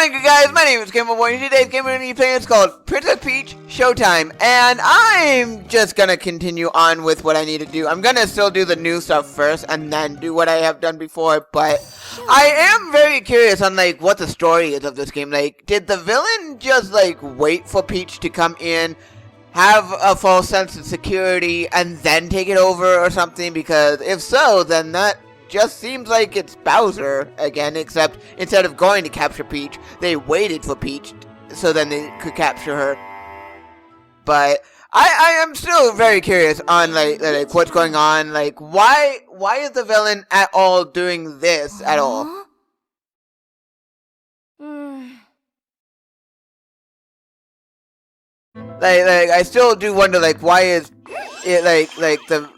Welcome guys, my name is GamerBoy, and today's game we're going to be playing is called Princess Peach Showtime, and I'm just going to continue on with what I need to do. I'm going to still do the new stuff first, and then do what I have done before, but I am very curious on, like, what the story is of this game. Like, did the villain just, like, wait for Peach to come in, have a false sense of security, and then take it over or something? Because if so, then that just seems like it's Bowser again, except instead of going to capture Peach, they waited for Peach so then they could capture her. But I am still very curious on like what's going on. Like, why is the villain at all doing this at all? Like I still do wonder, like, why is it like the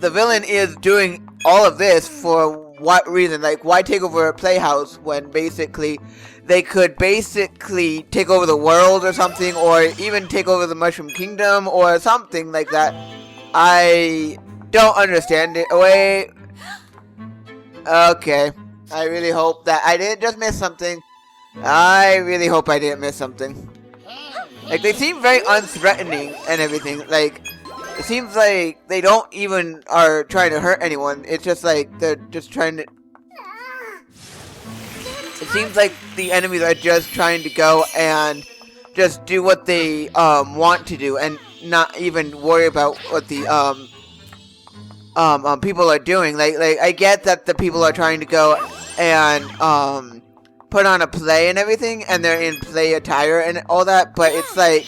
villain is doing all of this for what reason? Like, why take over a playhouse when basically they could basically take over the world or something, or even take over the Mushroom Kingdom or something like that? I don't understand it. Wait. Okay. I really hope that I didn't just miss something. I really hope I didn't miss something. Like, they seem very unthreatening and everything. Like, it seems like they don't even are trying to hurt anyone. It's just like they're just trying to... It seems like the enemies are just trying to go and just do what they want to do and not even worry about what the people are doing. Like I get that the people are trying to go and put on a play and everything, and they're in play attire and all that, but it's like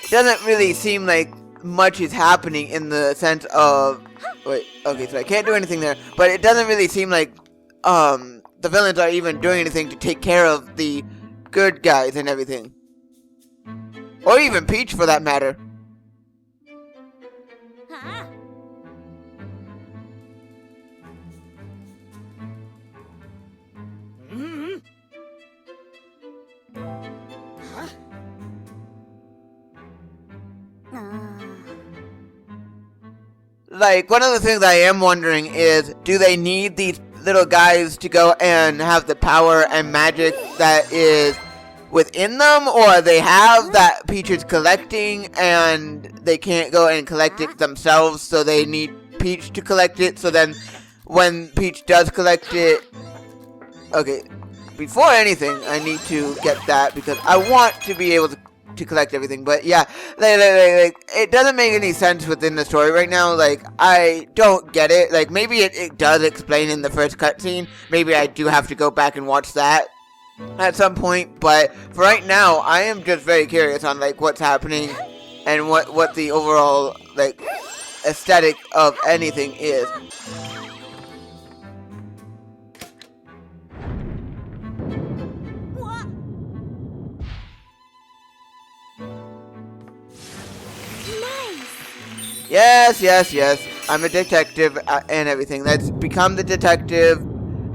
it doesn't really seem like much is happening in the sense of... Wait, okay, so I can't do anything there, but it doesn't really seem like the villains are even doing anything to take care of the good guys and everything, or even Peach for that matter. Like, one of the things I am wondering is, do they need these little guys to go and have the power and magic that is within them, or they have that Peach is collecting and they can't go and collect it themselves, so they need Peach to collect it, so then when Peach does collect it... Okay, before anything, I need to get that because I want to be able to collect everything. But yeah, like it doesn't make any sense within the story right now. Like, I don't get it. Like, maybe it does explain in the first cutscene. Maybe I do have to go back and watch that at some point, but for right now I am just very curious on like what's happening and what the overall like aesthetic of anything is. Yes. I'm a detective and everything. Let's become the detective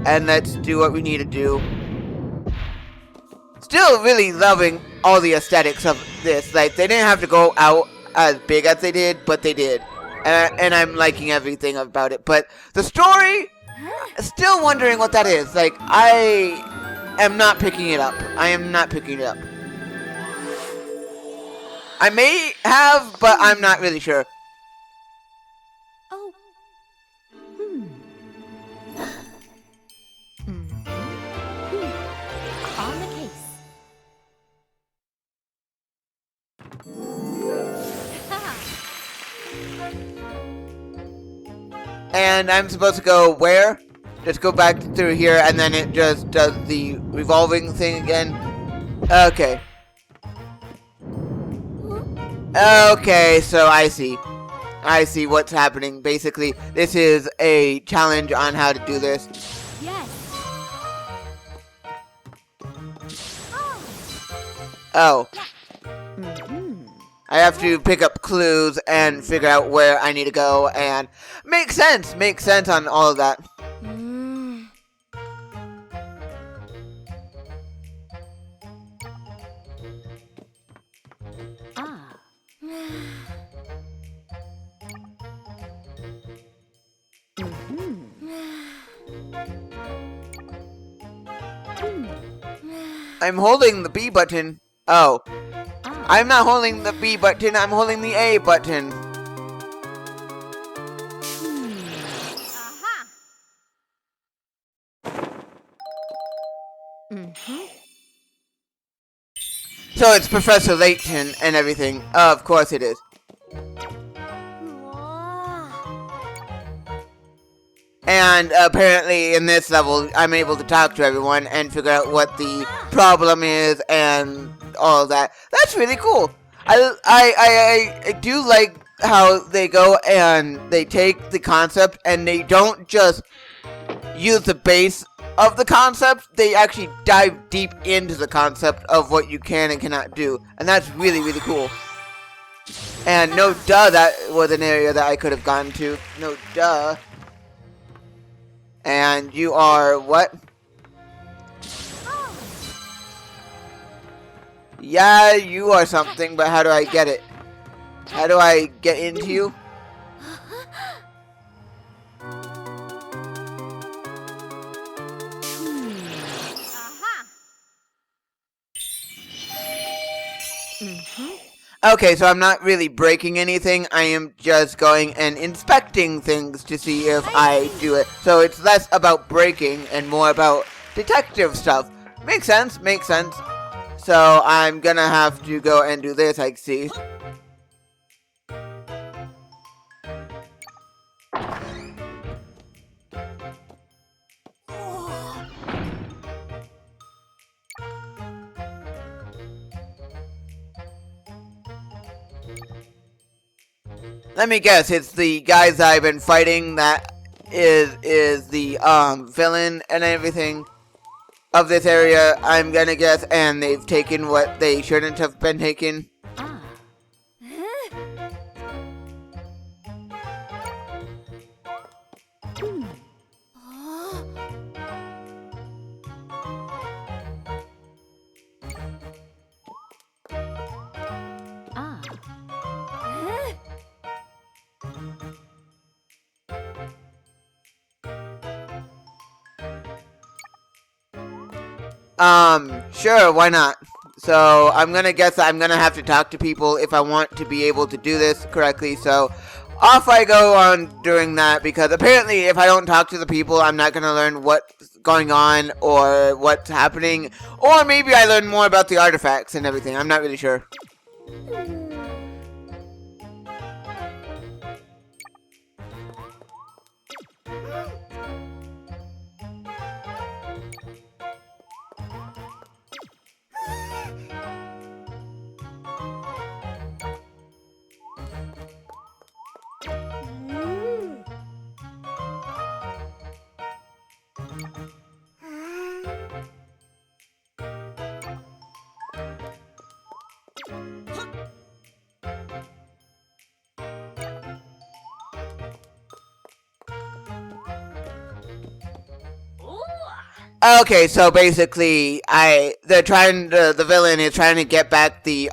and let's do what we need to do. Still really loving all the aesthetics of this. Like, they didn't have to go out as big as they did, but they did. And I'm liking everything about it. But the story, still wondering what that is. Like, I am not picking it up. I am not picking it up. I may have, but I'm not really sure. On the case. And I'm supposed to go where? Just go back through here, and then it just does the revolving thing again. Okay. Okay, so I see. I see what's happening. Basically, this is a challenge on how to do this. Yes. Oh. I have to pick up clues and figure out where I need to go, and makes sense on all of that. I'm holding the B button. Oh. I'm not holding the B button, I'm holding the A button. So it's Professor Layton and everything. Of course it is. And apparently in this level, I'm able to talk to everyone and figure out what the problem is and all that. That's really cool. I do like how they go and they take the concept and they don't just use the base of the concept. They actually dive deep into the concept of what you can and cannot do. And that's really, really cool. And no duh, that was an area that I could have gone to. No duh. And you are what? Yeah, you are something, but how do I get it? How do I get into you? Okay, so I'm not really breaking anything. I am just going and inspecting things to see if I do it. So it's less about breaking and more about detective stuff. Makes sense, makes sense. So I'm gonna have to go and do this, I see. Let me guess, it's the guys I've been fighting that is the villain and everything of this area, I'm gonna guess, and they've taken what they shouldn't have been taken. Sure, why not? So, I'm gonna guess that I'm gonna have to talk to people if I want to be able to do this correctly, so off I go on doing that, because apparently if I don't talk to the people, I'm not gonna learn what's going on or what's happening, or maybe I learn more about the artifacts and everything, I'm not really sure. Okay, so basically, the villain is trying to get back the,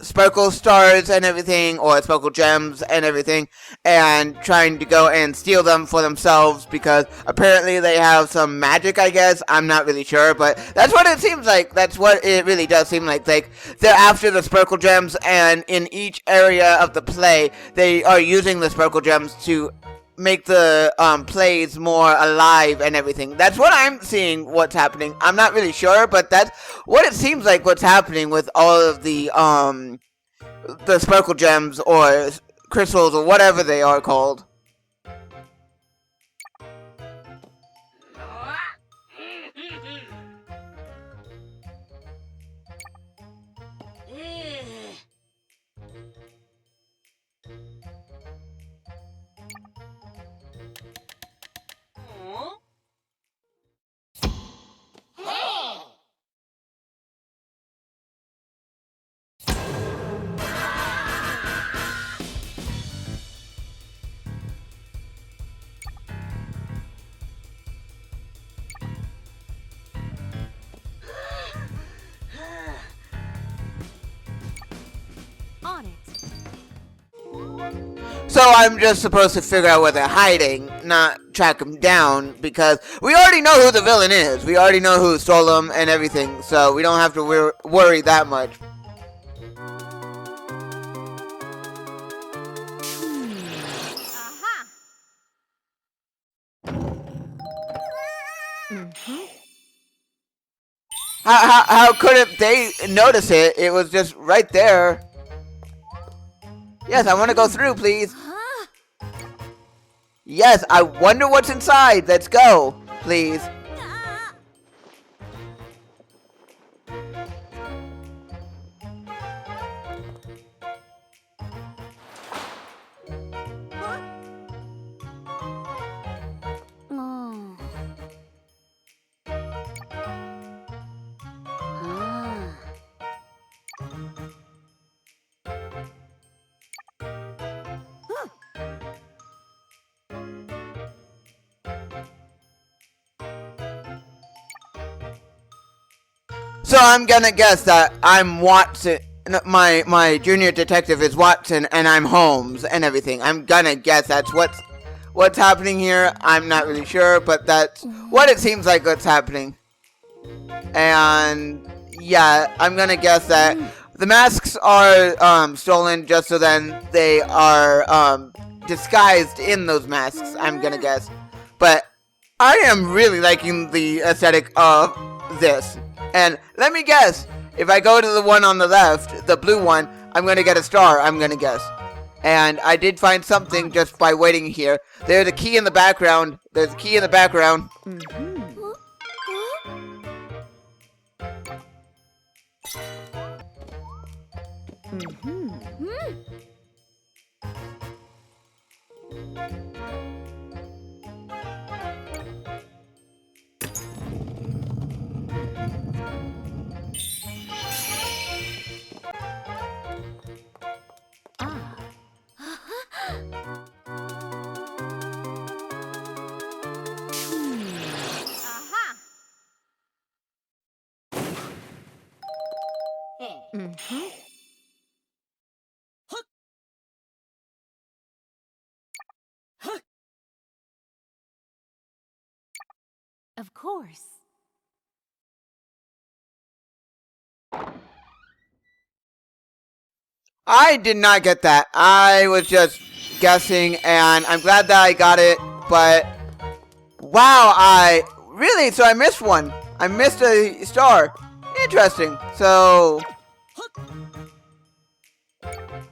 sparkle stars and everything, or sparkle gems and everything, and trying to go and steal them for themselves, because apparently they have some magic, I guess. I'm not really sure, but that's what it seems like. That's what it really does seem like. Like, they're after the sparkle gems, and in each area of the play, they are using the sparkle gems to make the plays more alive and everything. That's what I'm seeing what's happening. I'm not really sure, but that's what it seems like what's happening with all of the sparkle gems or crystals or whatever they are called. So I'm just supposed to figure out where they're hiding, not track him down because we already know who the villain is. We already know who stole him and everything, so we don't have to worry that much. How couldn't they notice it? It was just right there. Yes, I want to go through, please. Yes, I wonder what's inside. Let's go, please. So I'm gonna guess that I'm Watson. My junior detective is Watson, and I'm Holmes, and everything. I'm gonna guess that's what's happening here. I'm not really sure, but that's what it seems like what's happening. And yeah, I'm gonna guess that the masks are stolen just so then they are disguised in those masks. I'm gonna guess, but I am really liking the aesthetic of this. And let me guess, if I go to the one on the left, the blue one, I'm going to get a star, I'm going to guess. And I did find something just by waiting here. There's a key in the background. There's a key in the background. Of course. I did not get that. I was just guessing, and I'm glad that I got it, but wow, so I missed one. I missed a star. Interesting. So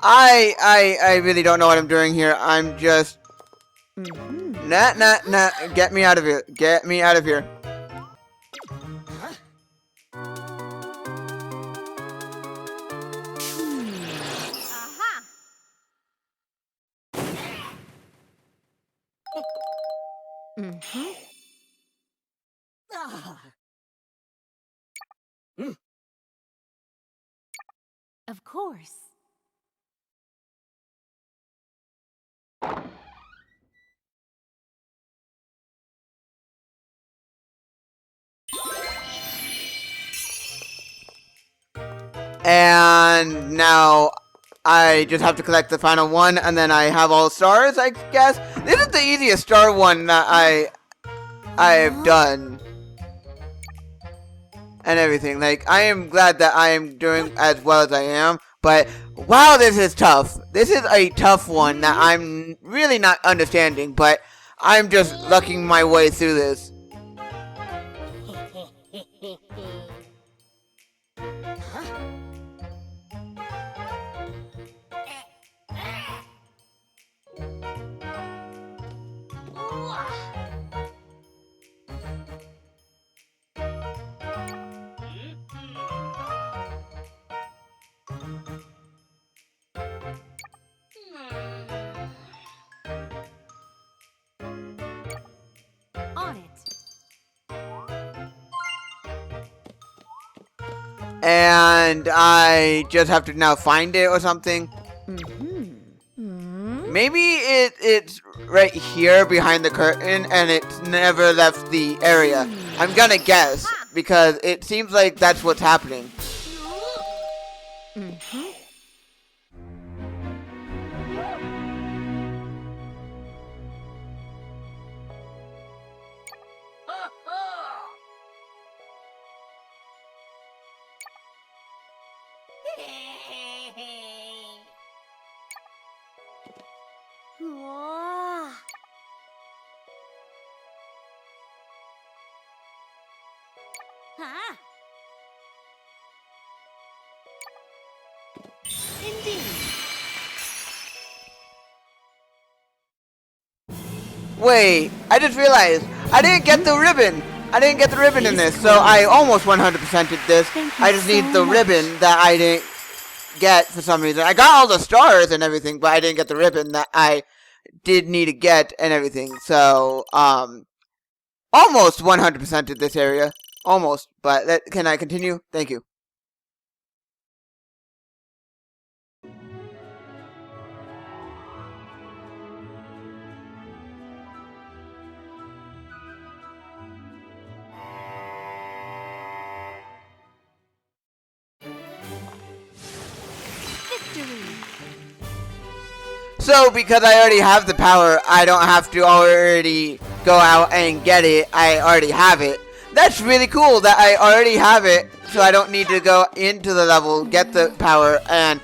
I really don't know what I'm doing here. I'm just nah. Get me out of here. Get me out of here. Of course. And now I just have to collect the final one, and then I have all stars, I guess. This is the easiest star one that I've done. And everything. Like, I am glad that I am doing as well as I am. But, wow, this is tough. This is a tough one that I'm really not understanding. But I'm just lucking my way through this. On it. And I just have to now find it or something. Maybe it's right here behind the curtain and it's never left the area. I'm gonna guess because it seems like that's what's happening. Whoa. Huh? Indeed. Wait, I just realized I didn't get the ribbon. I didn't get the ribbon in this, so I almost 100%ed this. I just need the ribbon that I didn't get for some reason. I got all the stars and everything, but I didn't get the ribbon that I did need to get and everything. So, almost 100%ed this area. Almost, but can I continue? Thank you. Victory. So, because I already have the power, I don't have to already go out and get it. I already have it. That's really cool that I already have it, so I don't need to go into the level, get the power, and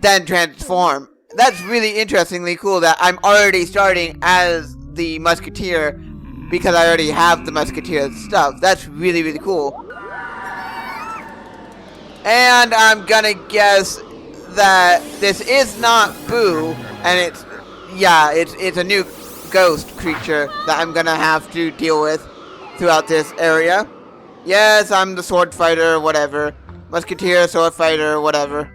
then transform. That's really interestingly cool that I'm already starting as the Musketeer because I already have the Musketeer stuff. That's really, really cool. And I'm gonna guess that this is not Boo, and it's a new ghost creature that I'm gonna have to deal with throughout this area. Yes, I'm the sword fighter, whatever. Musketeer, sword fighter, whatever.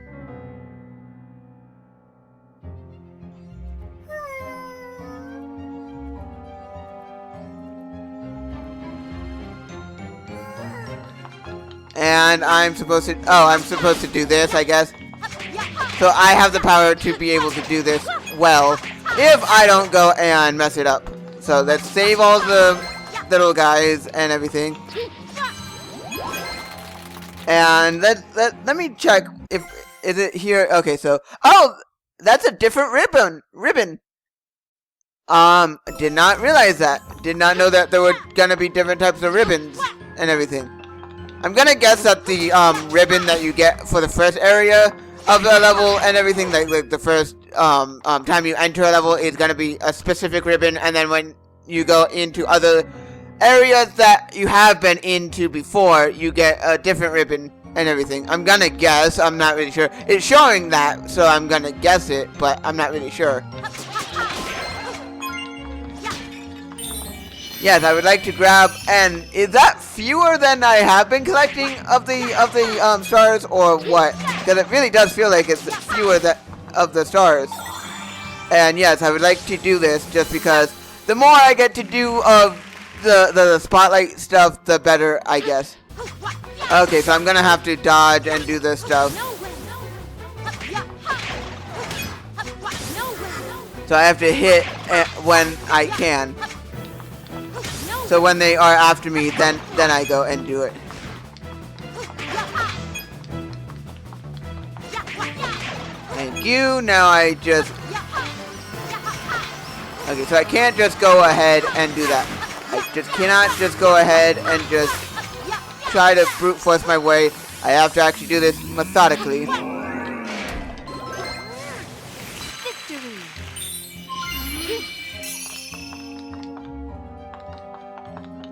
And I'm supposed to do this, I guess. So I have the power to be able to do this well, if I don't go and mess it up. So let's save all the little guys and everything. And let me check is it here? Okay, so that's a different ribbon. Did not realize that. Did not know that there were gonna be different types of ribbons and everything. I'm gonna guess that the ribbon that you get for the first area of the level and everything, like the first time you enter a level, is gonna be a specific ribbon, and then when you go into other areas that you have been into before, you get a different ribbon and everything. I'm gonna guess. I'm not really sure. It's showing that, so I'm gonna guess it, but I'm not really sure. Yes, I would like to grab, and is that fewer than I have been collecting of the stars, or what? Because it really does feel like it's fewer of the stars. And yes, I would like to do this just because the more I get to do of the spotlight stuff, the better, I guess. Okay, so I'm gonna have to dodge and do this stuff. So I have to hit when I can. So when they are after me, then I go and do it. Thank you. Now I just... Okay, so I can't just go ahead and do that. I just cannot just go ahead and just try to brute force my way. I have to actually do this methodically.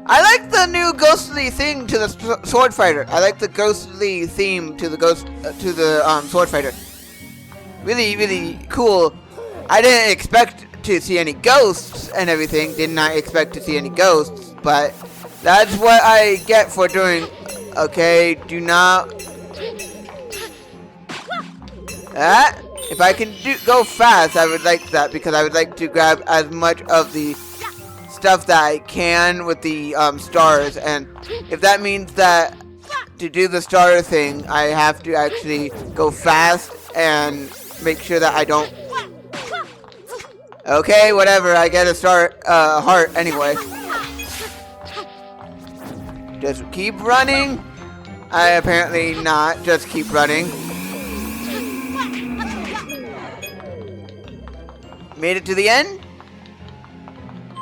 I like the new ghostly thing to the sword fighter. I like the ghostly theme to the sword fighter. Really, really cool. I didn't expect to see any ghosts and everything. Did not expect to see any ghosts, but that's what I get for doing. Okay, do not. If I can go fast, I would like that because I would like to grab as much of the stuff that I can with the stars, and if that means that to do the star thing I have to actually go fast and make sure that I don't. Okay, whatever, I get a star heart anyway. Just keep running. I apparently not just keep running. Made it to the end.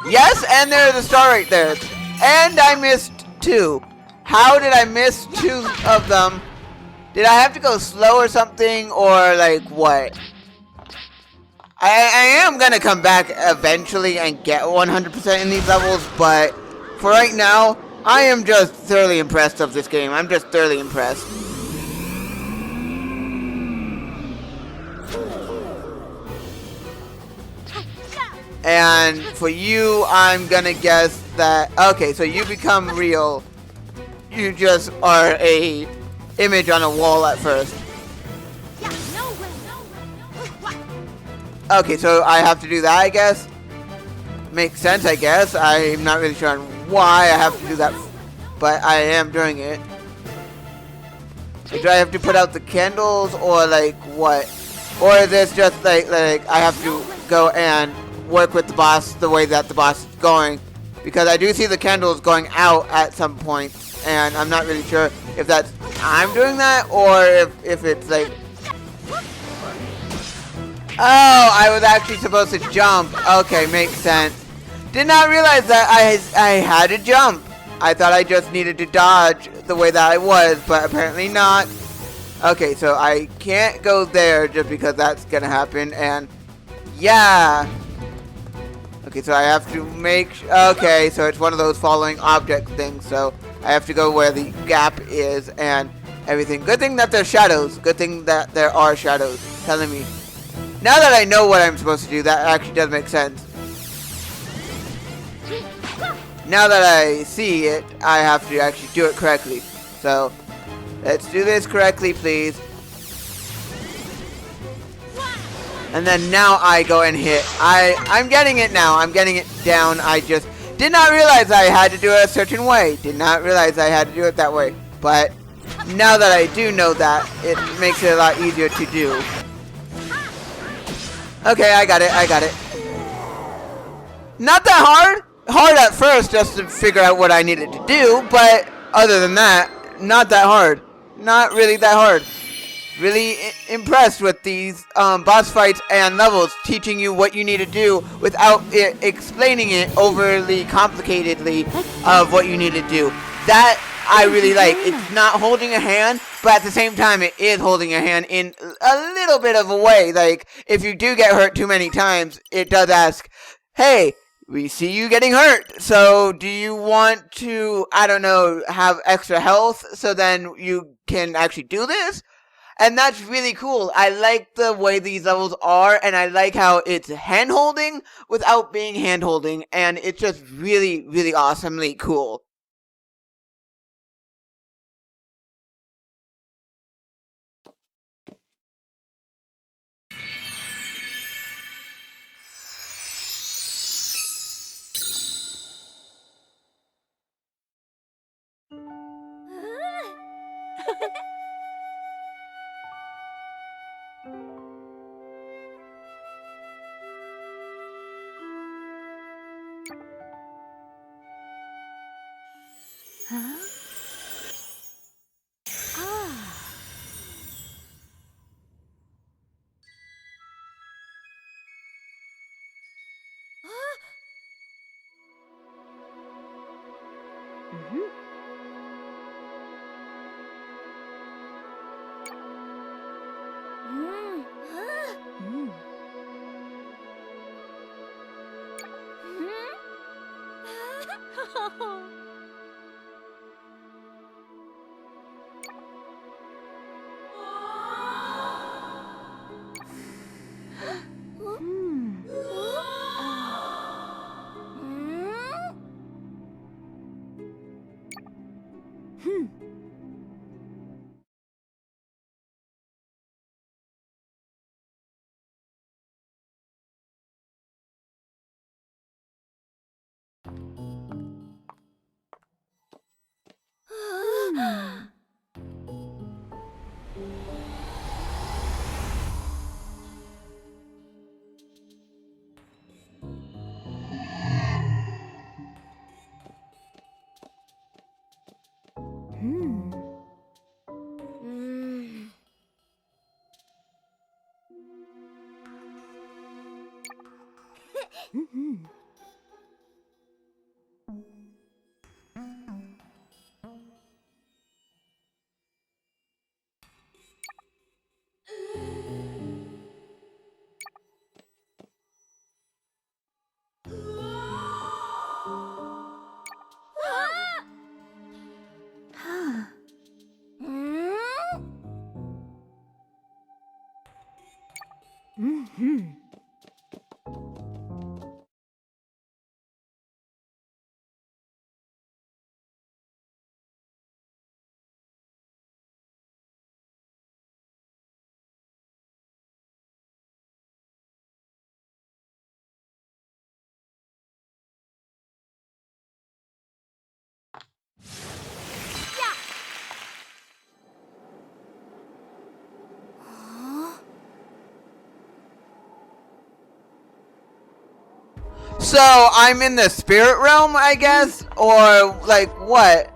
Yes, and there's a star right there. And I missed 2. How did I miss 2 of them? Did I have to go slow or something, or like what? I am gonna come back eventually and get 100% in these levels, but for right now, I am just thoroughly impressed of this game. I'm just thoroughly impressed. And for you, I'm gonna guess that, okay, so you become real. You just are a image on a wall at first. Okay, so I have to do that, I guess. Makes sense, I guess. I'm not really sure on why I have to do that, but I am doing it. Like, do I have to put out the candles, or like what? Or is this just like I have to go and work with the boss the way that the boss is going? Because I do see the candles going out at some point, and I'm not really sure if that's I'm doing that, or if it's like, oh, I was actually supposed to jump. Okay, makes sense. Did not realize that I had to jump. I thought I just needed to dodge the way that I was, but apparently not. Okay, so I can't go there just because that's gonna happen, and yeah. Okay, so I have to make, okay, so it's one of those following object things, so I have to go where the gap is and everything. Good thing that there's shadows. Good thing that there are shadows telling me. Now that I know what I'm supposed to do, that actually does make sense. Now that I see it, I have to actually do it correctly. So, let's do this correctly, please. And then now I go and hit. I'm getting it now. I'm getting it down. I just did not realize I had to do it a certain way. Did not realize I had to do it that way. But now that I do know that, it makes it a lot easier to do. Okay, I got it. I got it. Not that hard. Hard at first just to figure out what I needed to do, but other than that, not that hard. Not really that hard. Really impressed with these boss fights and levels, teaching you what you need to do without it explaining it overly complicatedly of what you need to do. That I really like. It's not holding a hand, but at the same time it is holding a hand in a little bit of a way. Like, if you do get hurt too many times, it does ask, hey, we see you getting hurt, so do you want to, I don't know, have extra health so then you can actually do this? And that's really cool. I like the way these levels are, and I like how it's hand-holding without being hand-holding, and it's just really, really awesomely cool. Huh? Ah. Mhm. Mm. Mm. Hmm? Mhm. So I'm in the spirit realm, I guess, or like what?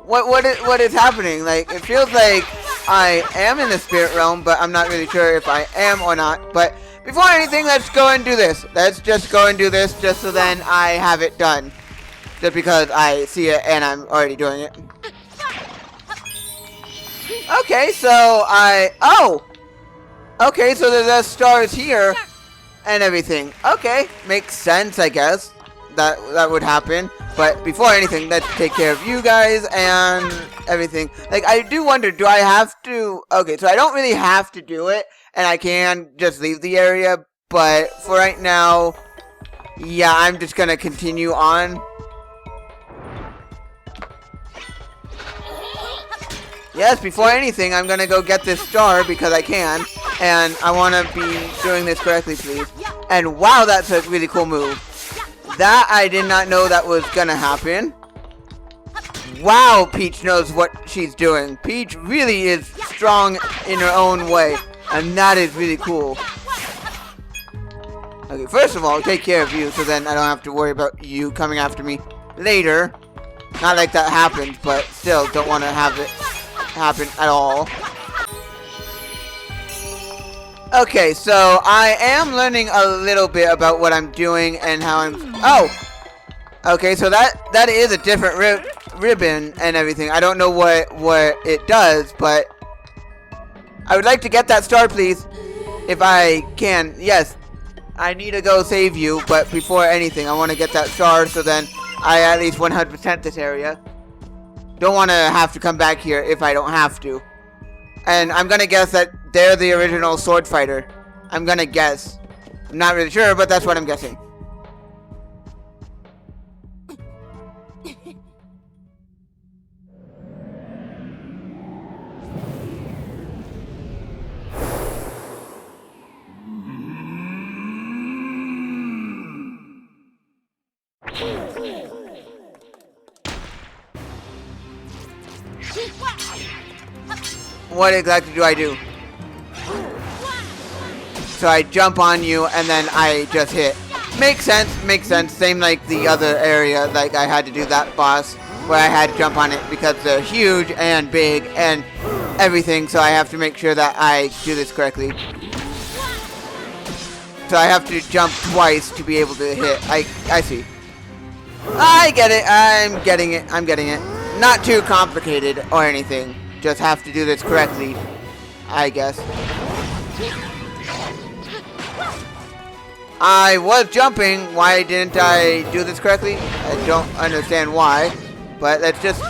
What is happening? Like it feels like I am in the spirit realm, but I'm not really sure if I am or not. But before anything, let's go and do this. Let's just go and do this, just so then I have it done. Just because I see it and I'm already doing it. Okay, so okay, so there's stars here and everything. Okay, makes sense, I guess. That would happen. But before anything, let's take care of you guys and everything. Like, I do wonder, do I have to... Okay, so I don't really have to do it, and I can just leave the area. But for right now, yeah, I'm just gonna continue on. Yes, before anything, I'm gonna go get this star because I can. And I want to be doing this correctly, please. And wow, that's a really cool move. That I did not know that was gonna happen. Wow, Peach knows what she's doing. Peach really is strong in her own way. And that is really cool. Okay, first of all, take care of you so then I don't have to worry about you coming after me later. Not like that happens, but still don't want to have it happen at all. Okay, so I am learning a little bit about what I'm doing and how I'm... Oh! Okay, so that is a different ribbon and everything. I don't know what it does, but... I would like to get that star, please. If I can. Yes, I need to go save you, but before anything, I want to get that star so then I at least 100% this area. Don't want to have to come back here if I don't have to. And I'm gonna guess that they're the original sword fighter. I'm gonna guess. I'm not really sure, but that's what I'm guessing. What exactly do I do? So I jump on you and then I just hit. Makes sense, makes sense. Same like the other area, like I had to do that boss where I had to jump on it because they're huge and big and everything, so I have to make sure that I do this correctly. So I have to jump twice to be able to hit. I see. I get it. I'm getting it. I'm getting it. Not too complicated or anything. Just have to do this correctly, I guess. I was jumping. Why didn't I do this correctly? I don't understand why. But let's just...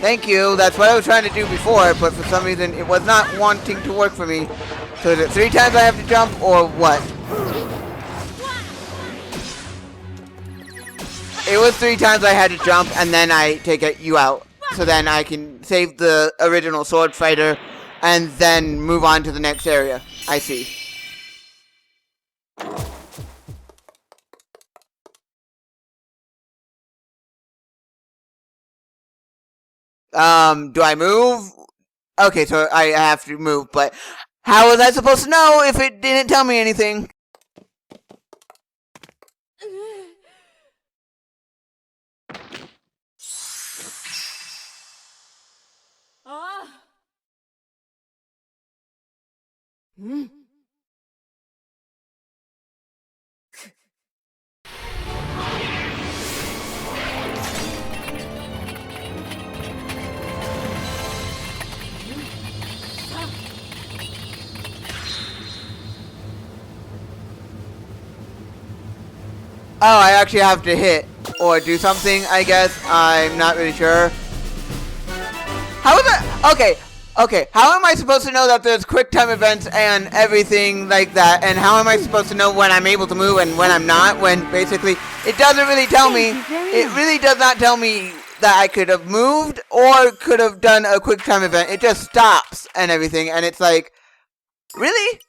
Thank you. That's what I was trying to do before, but for some reason it was not wanting to work for me. So is it 3 times I have to jump, or what? It was 3 times I had to jump, and then I take you out. So then I can save the original sword fighter, and then move on to the next area. I see. Do I move? Okay, so I have to move, but how was I supposed to know if it didn't tell me anything? Oh, I actually have to hit or do something, I guess. I'm not really sure. How is that? Okay, Okay, how am I supposed to know that there's quick time events and everything like that? And how am I supposed to know when I'm able to move and when I'm not? When basically it doesn't really tell me. It really does not tell me that I could have moved or could have done a quick time event. It just stops and everything, and it's like, really?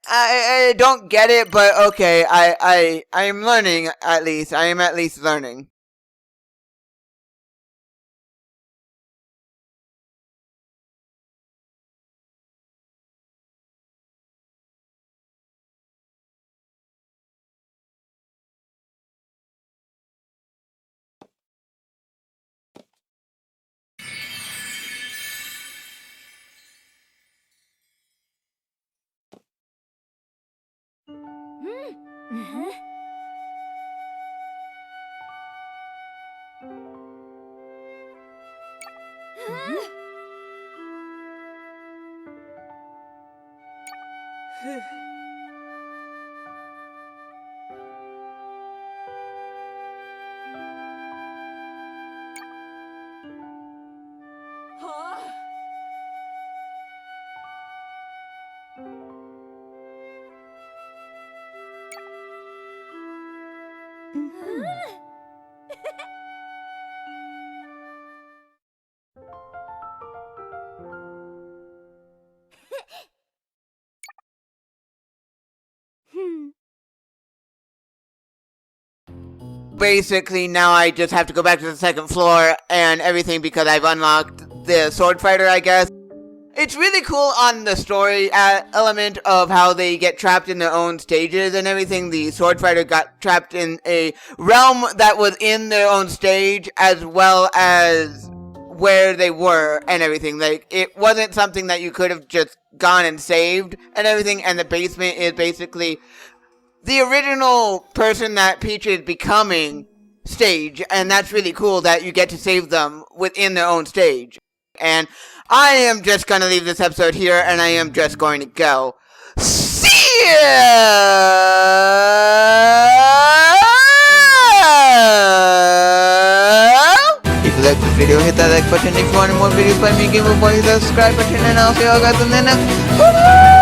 I don't get it, but okay. I am learning at least. I am at least learning. Mhm. Hmm. Basically, now I just have to go back to the second floor and everything because I've unlocked the sword fighter, I guess. It's really cool on the story element of how they get trapped in their own stages and everything. The sword fighter got trapped in a realm that was in their own stage as well as where they were and everything. Like, it wasn't something that you could have just gone and saved and everything, and the basement is basically the original person that Peach is becoming stage, and that's really cool that you get to save them within their own stage. And I am just going to leave this episode here, and I am just going to go. See ya! If you like this video, hit that like button. If you want more videos by me, GamerBoy, hit that subscribe button, and I'll see you all guys in the next.